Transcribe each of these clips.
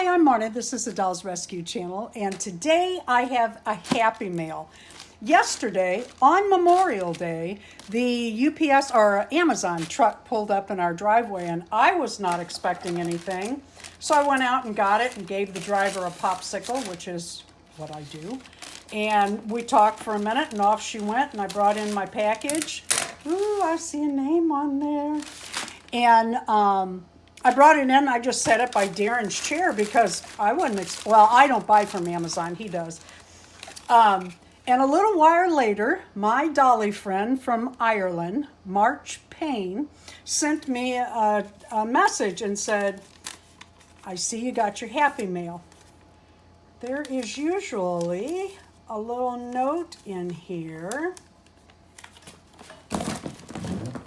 Hi, I'm Marta. This is the Dolls Rescue Channel, and today I have a happy mail. Yesterday, on Memorial Day, the UPS or Amazon truck pulled up in our driveway, and I was not expecting anything. So I went out and got it and gave the driver a popsicle, which is what I do. And we talked for a minute, and off she went, and I brought in my package. Ooh, I see a name on there. And I brought it in, I just set it by Darren's chair because I wasn't, well, I don't buy from Amazon, he does. And a little while later, my Dolly friend from Ireland, March Payne, sent me a message and said, I see you got your happy mail. There is usually a little note in here.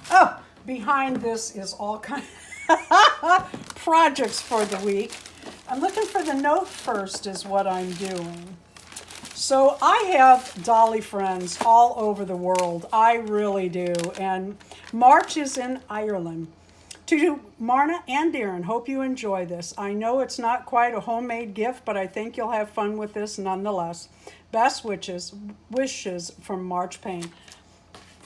Oh, behind this is all kinds of projects for the week. I'm looking for the note first is what I'm doing. So I have Dolly friends all over the world. I really do. And March is in Ireland. To Marna and Darren, hope you enjoy this. I know it's not quite a homemade gift, but I think you'll have fun with this nonetheless. Best wishes from March Payne.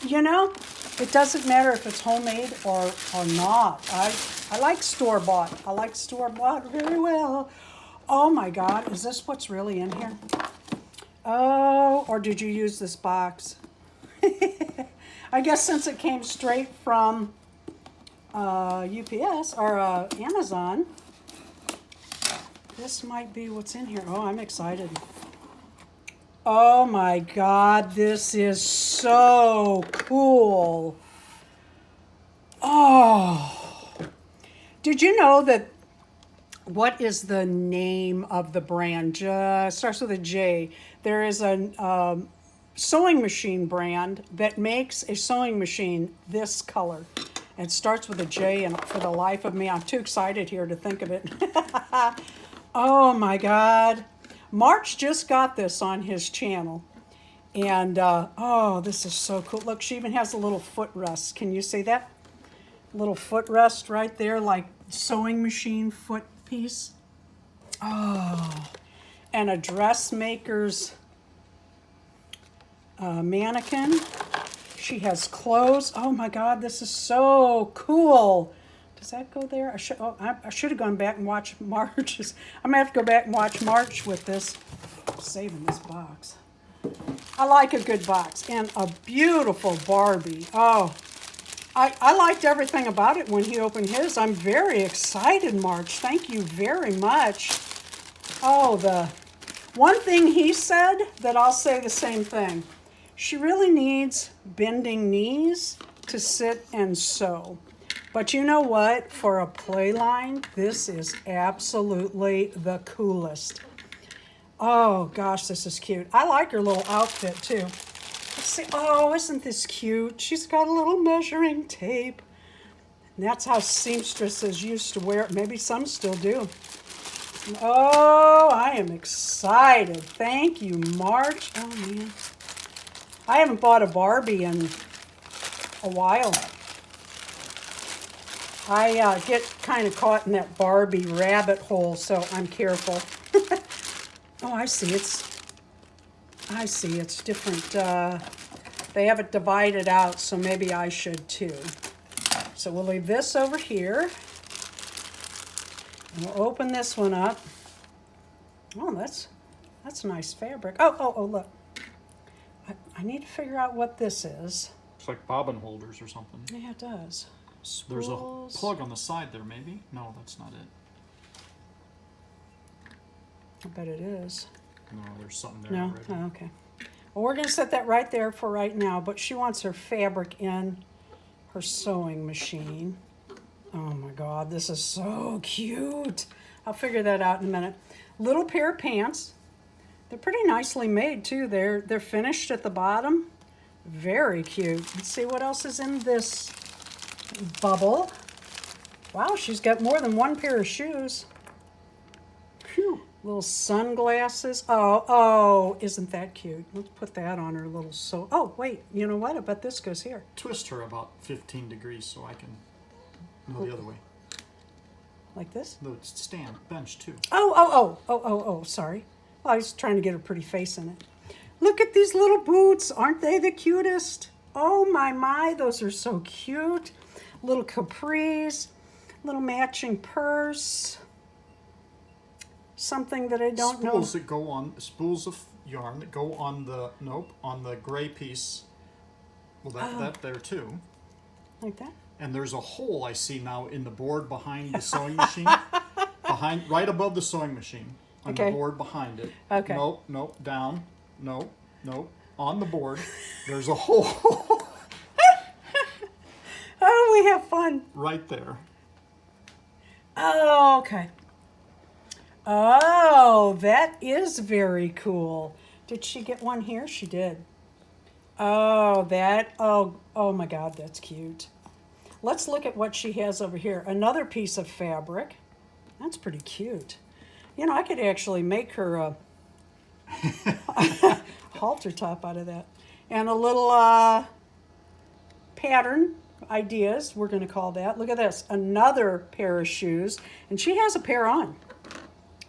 You know, it doesn't matter if it's homemade or not. I like store-bought. I like store-bought very well. Oh my God, is this what's really in here? Oh, or did you use this box? I guess since it came straight from UPS or Amazon, this might be what's in here. Oh, I'm excited. Oh my God, this is so cool. Oh, did you know that, what is the name of the brand? Starts with a J. There is a sewing machine brand that makes a sewing machine this color. It starts with a J, and for the life of me, I'm too excited here to think of it. Oh my God. March just got this on his channel. And, oh, this is so cool. Look, she even has a little footrest. Can you see that? Little footrest right there, like sewing machine foot piece. Oh, and a dressmaker's mannequin. She has clothes. Oh my God, this is so cool. Does that go there? I should have gone back and watched March's. I'm gonna have to go back and watch March with this. I'm saving this box. I like a good box and a beautiful Barbie. Oh, I liked everything about it when he opened his. I'm very excited, March. Thank you very much. Oh, the one thing he said that I'll say the same thing. She really needs bending knees to sit and sew. But you know what? For a play line, this is absolutely the coolest. Oh gosh, this is cute. I like her little outfit too. Let's see. Oh, isn't this cute? She's got a little measuring tape. And that's how seamstresses used to wear it. Maybe some still do. Oh, I am excited. Thank you, March. Oh man. I haven't bought a Barbie in a while. I get kind of caught in that Barbie rabbit hole, so I'm careful. Oh, I see. It's different. They have it divided out, so maybe I should too. So we'll leave this over here. And we'll open this one up. Oh, that's nice fabric. Oh, look. I need to figure out what this is. It's like bobbin holders or something. Yeah, it does. There's a Spools. plug on the side there, maybe? No, that's not it. I bet it is. No, there's something there No? already. Oh, okay. Well, we're going to set that right there for right now, but she wants her fabric in her sewing machine. Oh my God, this is so cute. I'll figure that out in a minute. Little pair of pants. They're pretty nicely made too. They're finished at the bottom. Very cute. Let's see what else is in this bubble. Wow, she's got more than one pair of shoes. Phew. Little sunglasses. Oh, isn't that cute? Let's put that on her little oh, wait, you know what? I bet this goes here. Twist her about 15 degrees so I can go the other way. Like this? The stand, bench too. Oh, sorry. Well, I was trying to get a pretty face in it. Look at these little boots. Aren't they the cutest? Oh my, those are so cute. Little capris, little matching purse. Something that I don't know. Spools that go on, spools of yarn that go on the, on the gray piece. Well, that there too. Like that? And there's a hole I see now in the board behind the sewing machine. Right above the sewing machine. On Okay. the board behind it. Okay. Nope, down. Nope. On the board, there's a hole. Oh, we have fun. Right there. Oh, okay. Oh, that is very cool. Did she get one here? She did. Oh, oh my God, that's cute. Let's look at what she has over here. Another piece of fabric. That's pretty cute. You know, I could actually make her a halter top out of that. And a little pattern ideas, we're going to call that. Look at this, another pair of shoes. And she has a pair on.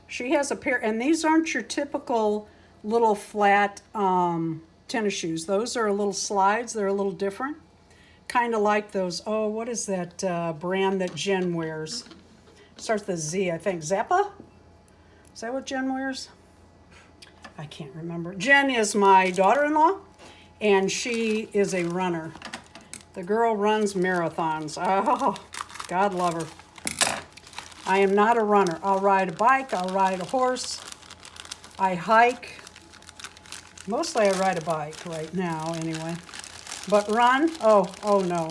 She has a pair, and these aren't your typical little flat tennis shoes. Those are little slides. They're a little different. Kind of like those, oh, what is that brand that Jen wears? Starts with a Z, I think. Zappa? Is that what Jen wears? I can't remember. Jen is my daughter-in-law, and she is a runner. The girl runs marathons. Oh, God love her. I am not a runner. I'll ride a bike. I'll ride a horse. I hike. Mostly I ride a bike right now, anyway. But run? Oh no.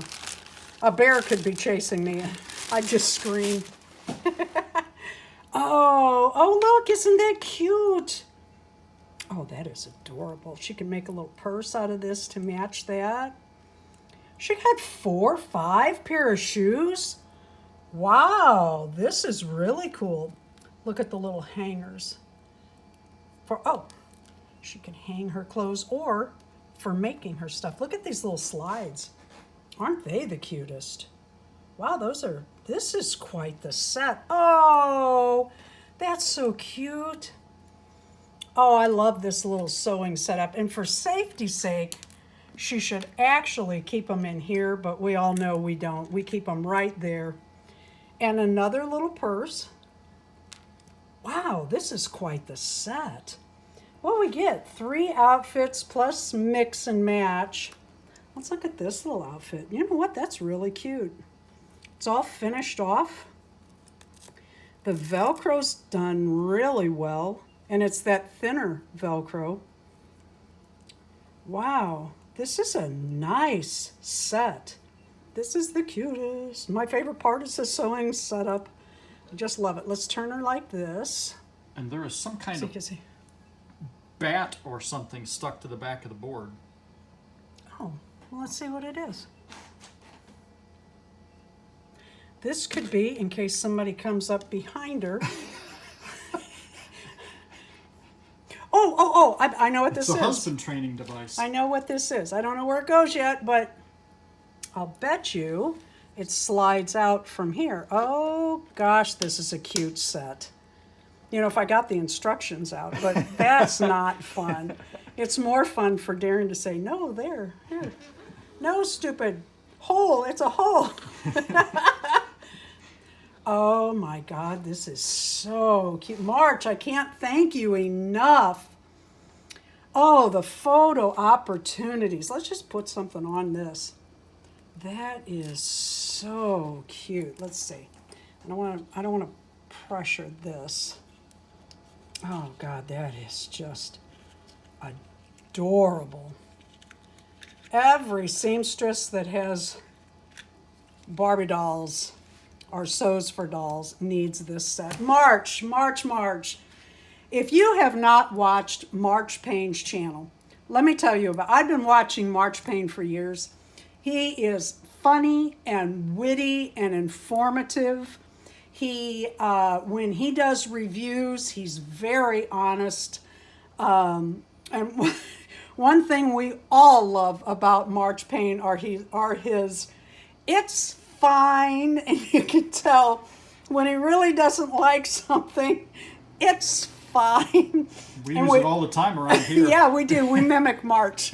A bear could be chasing me. I'd just scream. Oh, look, isn't that cute? Oh, that is adorable. She can make a little purse out of this to match that. She got 4, 5 pair of shoes. Wow, this is really cool. Look at the little hangers. She can hang her clothes or for making her stuff. Look at these little slides. Aren't they the cutest? Wow, this is quite the set. Oh, that's so cute. Oh, I love this little sewing setup. And for safety's sake, she should actually keep them in here, but we all know we don't. We keep them right there. And another little purse. Wow, this is quite the set. What do we get? 3 outfits plus mix and match. Let's look at this little outfit. You know what? That's really cute. It's all finished off. The Velcro's done really well, and it's that thinner Velcro. Wow, this is a nice set. This is the cutest. My favorite part is the sewing setup. I just love it. Let's turn her like this. And there is some kind So of you can see. bat or something stuck to the back of the board. Oh, well, let's see what it is. This could be, in case somebody comes up behind her. I know what this is. It's a husband training device. I know what this is. I don't know where it goes yet, but I'll bet you it slides out from here. Oh, gosh, this is a cute set. You know, if I got the instructions out, but that's not fun. It's more fun for Darren to say, no, here. No, stupid hole. It's a hole. Oh, my God, this is so cute. March, I can't thank you enough. Oh, the photo opportunities. Let's just put something on this. That is so cute. Let's see. I don't want to pressure this. Oh God, that is just adorable. Every seamstress that has Barbie dolls or sews for dolls needs this set. March. If you have not watched March Payne's channel, let me tell you I've been watching March Payne for years. He is funny and witty and informative. When he does reviews, he's very honest. And one thing we all love about March Payne are his, it's fine, and you can tell when he really doesn't like something, it's fine. We And use it all the time around here. Yeah, we do. We mimic March.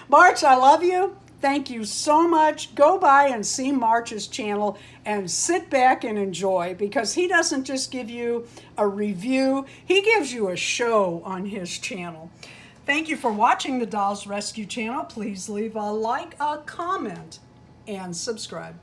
March, I love you. Thank you so much. Go by and see March's channel and sit back and enjoy, because he doesn't just give you a review, he gives you a show on his channel. Thank you for watching the Dolls Rescue channel. Please leave a like, a comment, and subscribe.